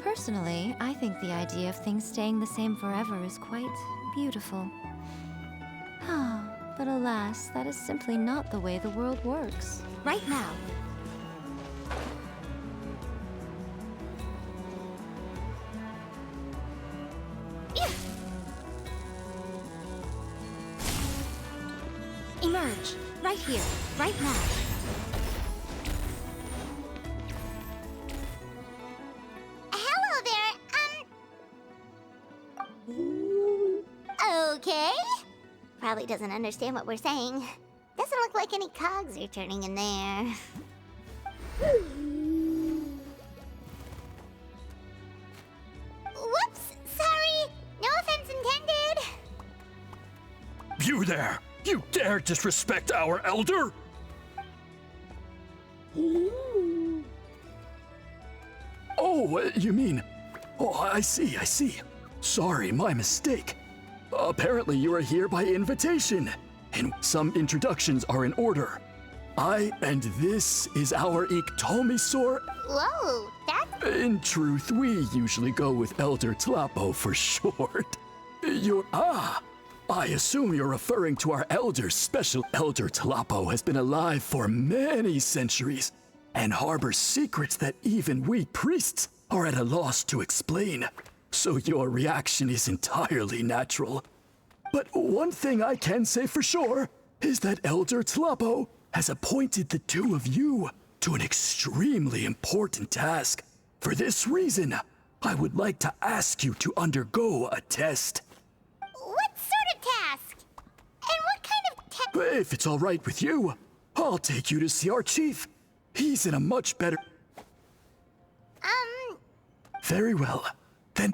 Personally, I think the idea of things staying the same forever is quite beautiful. But alas, that is simply not the way the world works. Right now. Emerge. Right here. Right now. Hello there, okay? Probably doesn't understand what we're saying. Doesn't look like any cogs are turning in there. Whoops, sorry. No offense intended. You there! You dare disrespect our elder? Oh, you mean... Oh, I see. Sorry, my mistake. Apparently you are here by invitation, and some introductions are in order. And this is our Iktomisor. Whoa, that's... In truth, we usually go with Elder Tlapo for short. I assume you're referring to our elder. Special Elder Tlapo has been alive for many centuries and harbors secrets that even we priests are at a loss to explain. So your reaction is entirely natural. But one thing I can say for sure is that Elder Tlapo has appointed the two of you to an extremely important task. For this reason, I would like to ask you to undergo a test. What sort of task? And what kind of test? If it's all right with you, I'll take you to see our chief. He's in a much better... Very well. Then...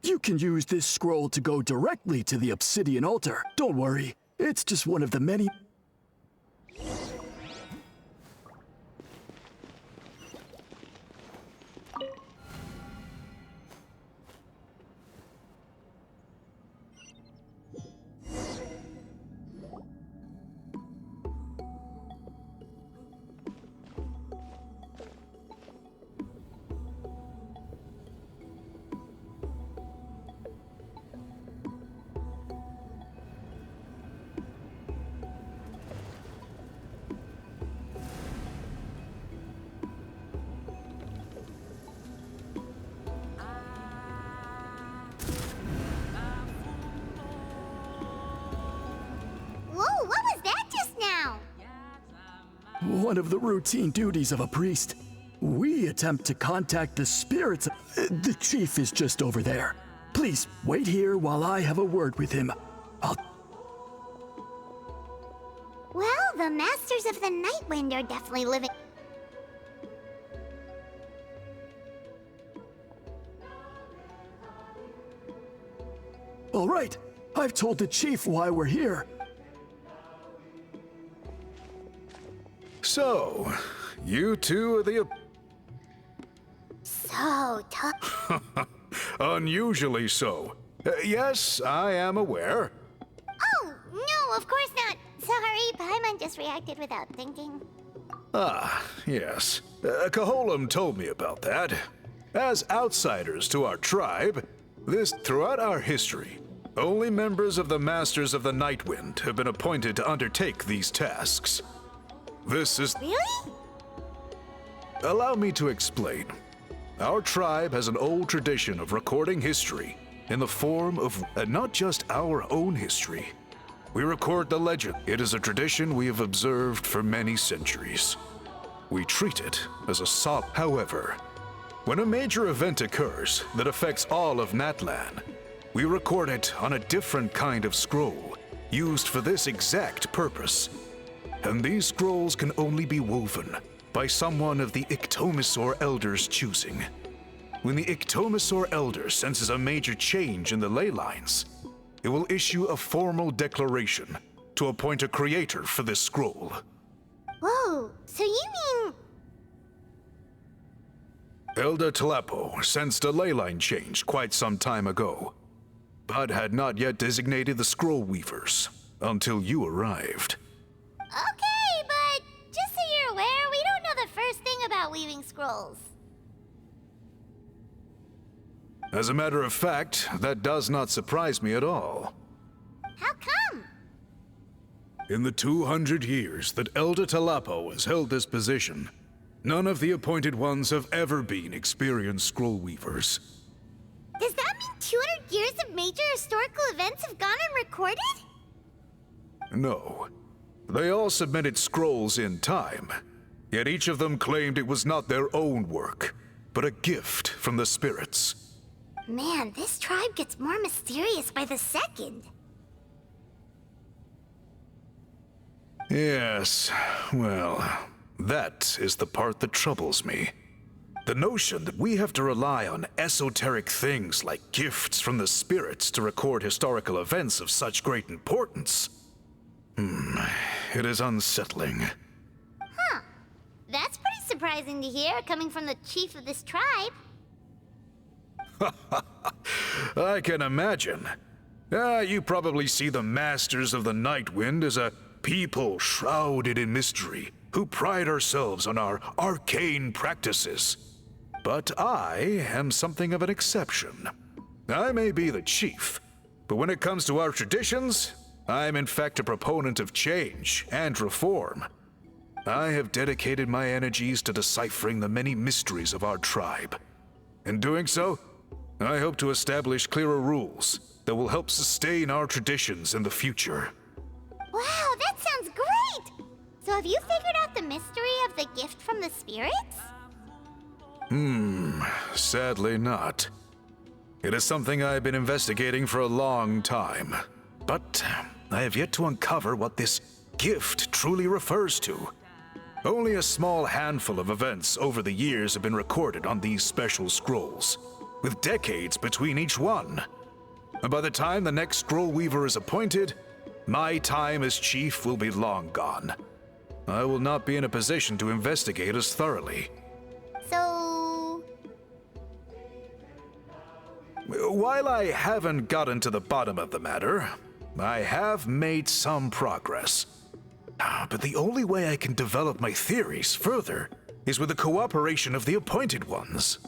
You can use this scroll to go directly to the obsidian altar. Don't worry, it's just one of the many... Whoa, what was that just now? One of the routine duties of a priest. We attempt to contact the spirits. The chief is just over there. Please, wait here while I have a word with him. Well, the Masters of the Night Wind are definitely living... All right, I've told the chief why we're here. So, you two are the... So tough. Unusually so. Yes, I am aware. Oh, no, of course not. Sorry, Paimon just reacted without thinking. Ah, yes. Kaholam told me about that. As outsiders to our tribe, throughout our history, only members of the Masters of the Night Wind have been appointed to undertake these tasks. This is... Really? Allow me to explain. Our tribe has an old tradition of recording history in the form of not just our own history. We record the legend. It is a tradition we have observed for many centuries. We treat it as a solemn. However, when a major event occurs that affects all of Natlan, we record it on a different kind of scroll, used for this exact purpose. And these scrolls can only be woven by someone of the Iktomisor Elder's choosing. When the Iktomisor Elder senses a major change in the ley lines, it will issue a formal declaration to appoint a creator for this scroll. Whoa, so you mean... Elder Tlapo sensed a ley line change quite some time ago, but had not yet designated the scroll weavers until you arrived. Okay, but just so you're aware, we don't know the first thing about about weaving scrolls. As a matter of fact, that does not surprise me at all. How come? In the 200 years that Elder Talapo has held this position, none of the appointed ones have ever been experienced scroll weavers. Does that mean 200 years of major historical events have gone unrecorded? No. They all submitted scrolls in time, yet each of them claimed it was not their own work, but a gift from the spirits. Man, this tribe gets more mysterious by the second. Yes, well, that is the part that troubles me. The notion that we have to rely on esoteric things like gifts from the spirits to record historical events of such great importance. It is unsettling. Huh. That's pretty surprising to hear, coming from the chief of this tribe. I can imagine. You probably see the Masters of the Night Wind as a people shrouded in mystery, who pride ourselves on our arcane practices. But I am something of an exception. I may be the chief, but when it comes to our traditions, I am in fact a proponent of change and reform. I have dedicated my energies to deciphering the many mysteries of our tribe. In doing so, I hope to establish clearer rules that will help sustain our traditions in the future. Wow, that sounds great! So have you figured out the mystery of the gift from the spirits? Sadly not. It is something I have been investigating for a long time, but I have yet to uncover what this gift truly refers to. Only a small handful of events over the years have been recorded on these special scrolls, with decades between each one. And by the time the next scroll weaver is appointed, my time as chief will be long gone. I will not be in a position to investigate as thoroughly. So... While I haven't gotten to the bottom of the matter, I have made some progress. But the only way I can develop my theories further is with the cooperation of the appointed ones.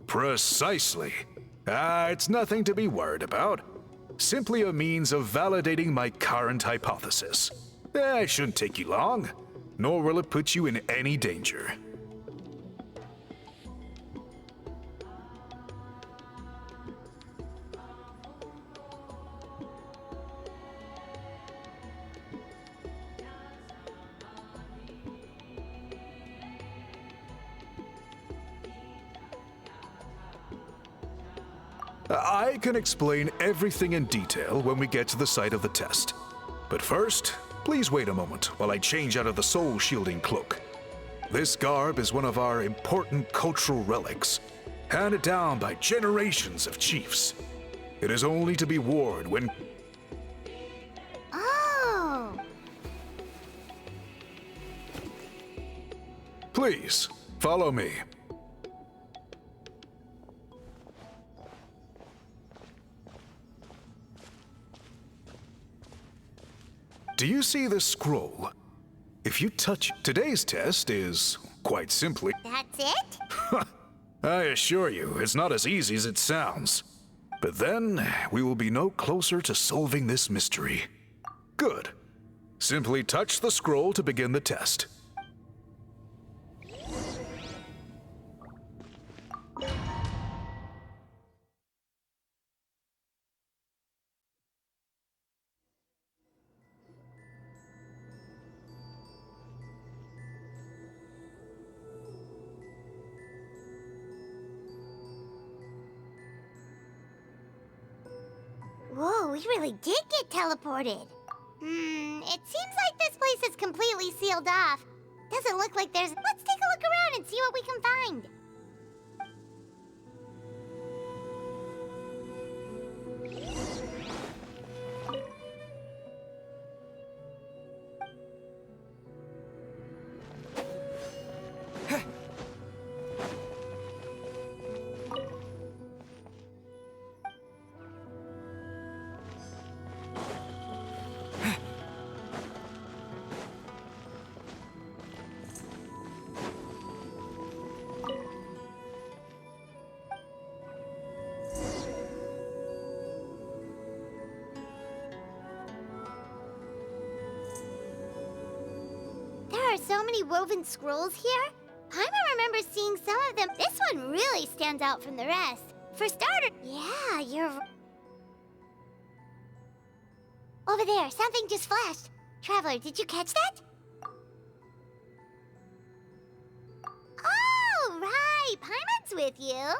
Precisely. It's nothing to be worried about. Simply a means of validating my current hypothesis. It shouldn't take you long, nor will it put you in any danger. I can explain everything in detail when we get to the site of the test. But first, please wait a moment while I change out of the soul-shielding cloak. This garb is one of our important cultural relics, handed down by generations of chiefs. It is only to be worn when... Oh! Please, follow me. Do you see this scroll? If you touch today's test is, quite simply... That's it? I assure you, it's not as easy as it sounds. But then, we will be no closer to solving this mystery. Good. Simply touch the scroll to begin the test. Whoa, we really did get teleported. It seems like this place is completely sealed off. Doesn't look like there's... Let's take a look around and see what we can find. are so many woven scrolls here. Paimon remembers seeing some of them. This one really stands out from the rest. For starters, yeah, you're... Over there, something just flashed. Traveler, did you catch that? Oh, right! Paimon's with you.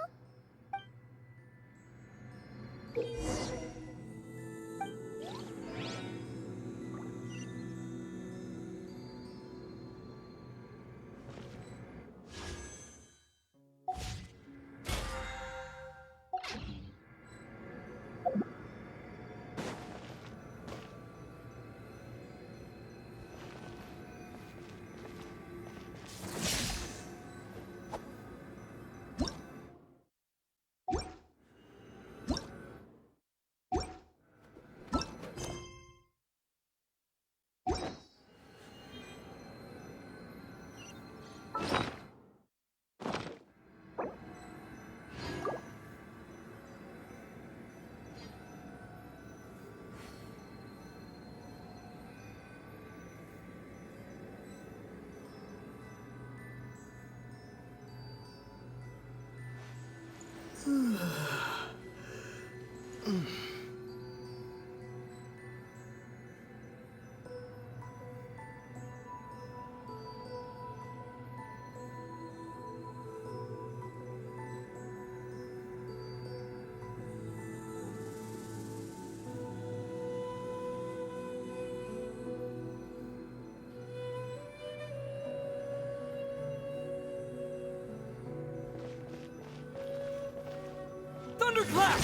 Thunderclap!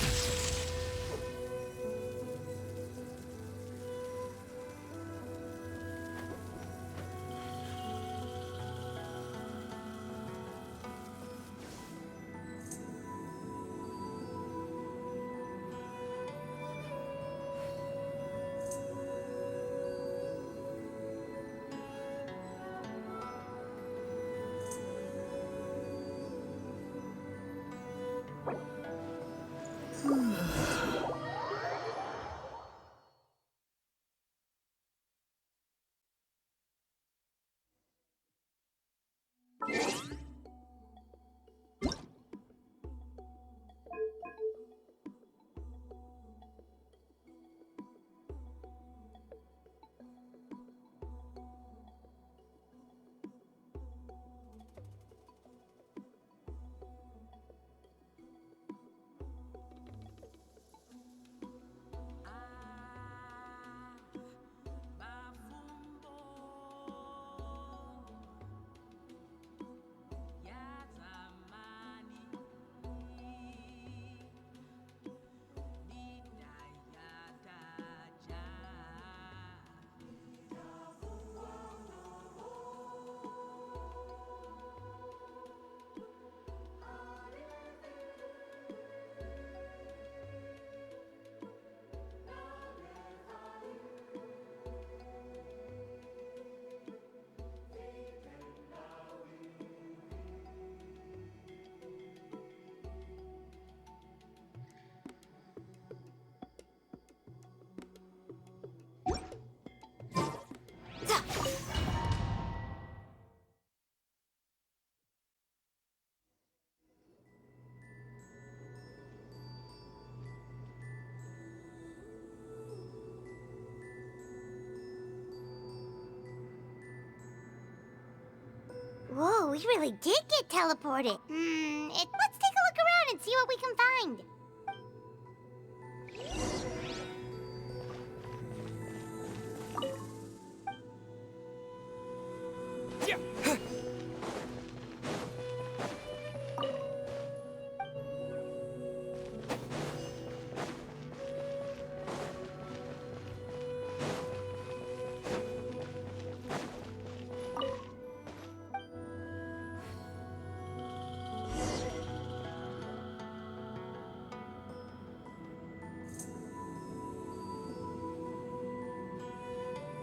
Whoa, we really did get teleported. Let's take a look around and see what we can find.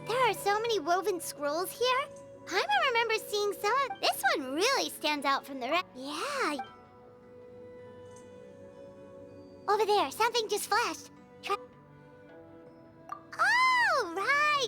There are so many woven scrolls here. Paimon remembers seeing some of... This one really stands out from the rest. Yeah. Over there, something just flashed. Oh, right.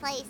place.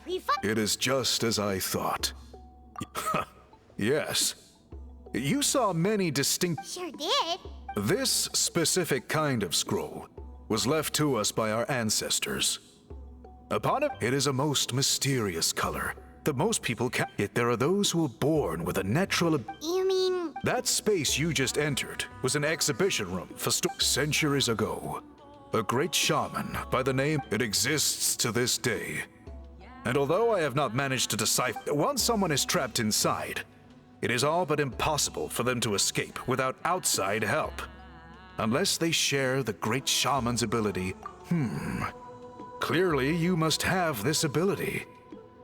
Whew, It is just as I thought. Yes. You saw many distinct... Sure did. This specific kind of scroll was left to us by our ancestors. Upon it is a most mysterious color that most people can't. Yet there are those who are born with a natural... You mean... That space you just entered was an exhibition room for centuries ago. A great shaman by the name... It exists to this day. And although I have not managed to decipher... Once someone is trapped inside, it is all but impossible for them to escape without outside help. Unless they share the great shaman's ability. Clearly, you must have this ability.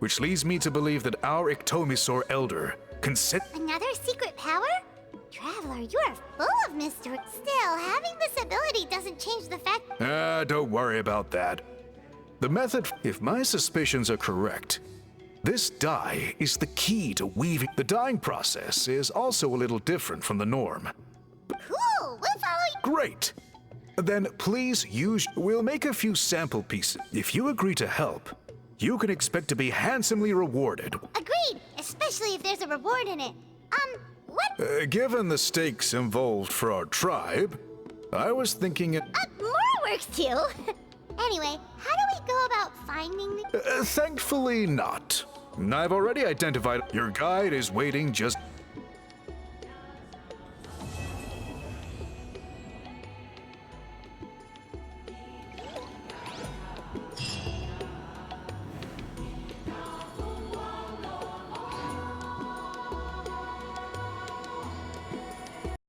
Which leads me to believe that our Ictomisaur Elder can set... Another secret power? Traveler, you are full of mystery. Still, having this ability doesn't change the fact... Don't worry about that. The method... If my suspicions are correct, this dye is the key to weaving... The dyeing process is also a little different from the norm. Cool, we'll follow you. Great! Then please use... We'll make a few sample pieces. If you agree to help, you can expect to be handsomely rewarded. Agreed, especially if there's a reward in it. What? Given the stakes involved for our tribe, I was thinking it... More work too. Anyway, how do we go about finding the... Thankfully not. I've already identified... Your guide is waiting just...